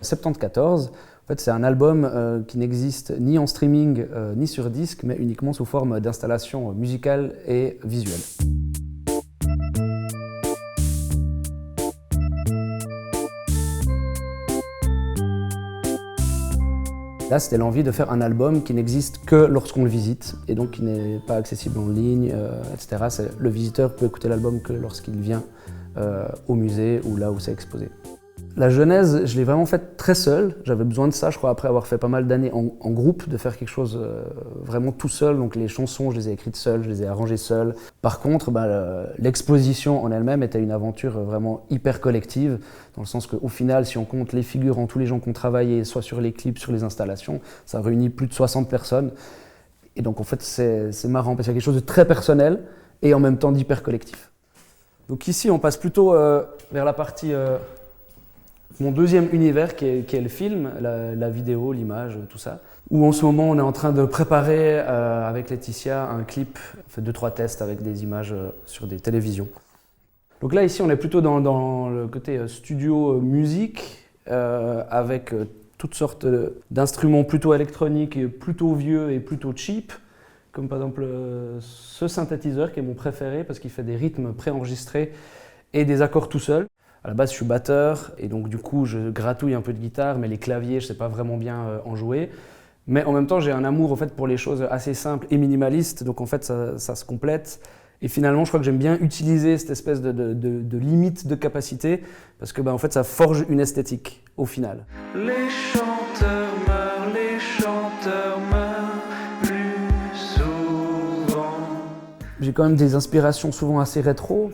74. En fait, c'est un album qui n'existe ni en streaming ni sur disque, mais uniquement sous forme d'installation musicale et visuelle. Là, c'était l'envie de faire un album qui n'existe que lorsqu'on le visite, et donc qui n'est pas accessible en ligne, etc. Le visiteur peut écouter l'album que lorsqu'il vient au musée ou là où c'est exposé. La genèse, je l'ai vraiment faite très seul. J'avais besoin de ça, je crois, après avoir fait pas mal d'années en groupe, de faire quelque chose vraiment tout seul. Donc les chansons, je les ai écrites seul, je les ai arrangées seul. Par contre, l'exposition en elle-même était une aventure vraiment hyper collective, dans le sens qu'au final, si on compte les figurants, tous les gens qui ont travaillé, soit sur les clips, sur les installations, ça réunit plus de 60 personnes. Et donc en fait, c'est marrant, parce qu'il y a quelque chose de très personnel et en même temps d'hyper collectif. Donc ici, on passe plutôt vers la partie... mon deuxième univers qui est le film, la vidéo, l'image, tout ça. Où en ce moment on est en train de préparer avec Laetitia un clip, on fait 2-3 tests avec des images sur des télévisions. Donc là ici on est plutôt dans le côté studio musique avec toutes sortes d'instruments plutôt électroniques, plutôt vieux et plutôt cheap. Comme par exemple ce synthétiseur qui est mon préféré parce qu'il fait des rythmes préenregistrés et des accords tout seul. À la base, je suis batteur et donc du coup, je gratouille un peu de guitare, mais les claviers, je ne sais pas vraiment bien en jouer. Mais en même temps, j'ai un amour en fait, pour les choses assez simples et minimalistes, donc en fait, ça se complète. Et finalement, je crois que j'aime bien utiliser cette espèce de limite de capacité parce que en fait, ça forge une esthétique au final. Les chanteurs meurent, les chanteurs meurent plus souvent. J'ai quand même des inspirations souvent assez rétro.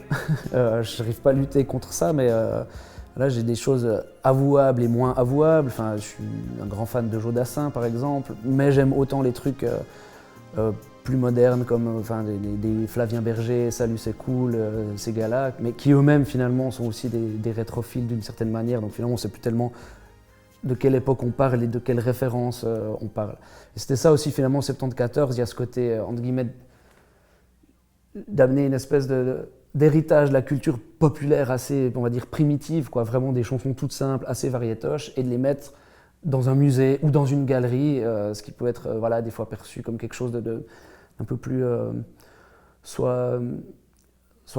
Je n'arrive pas à lutter contre ça, mais là j'ai des choses avouables et moins avouables. Enfin, je suis un grand fan de Joe Dassin par exemple, mais j'aime autant les trucs plus modernes comme des Flavien Berger, Salut c'est cool, ces gars-là, mais qui eux-mêmes finalement sont aussi des rétrophiles d'une certaine manière. Donc finalement on ne sait plus tellement de quelle époque on parle et de quelle référence on parle. Et c'était ça aussi finalement en 74, il y a ce côté entre guillemets d'amener une espèce d'héritage de la culture populaire assez, on va dire, primitive, quoi, vraiment des chansons toutes simples, assez variétoches, et de les mettre dans un musée ou dans une galerie, ce qui peut être des fois perçu comme quelque chose d'un peu plus soit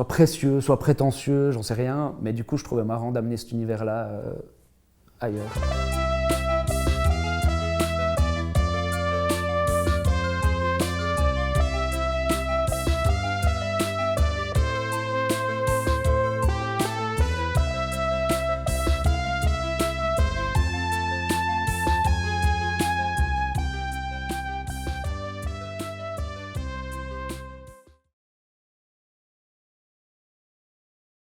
précieux, soit prétentieux, j'en sais rien, mais du coup je trouvais marrant d'amener cet univers-là ailleurs.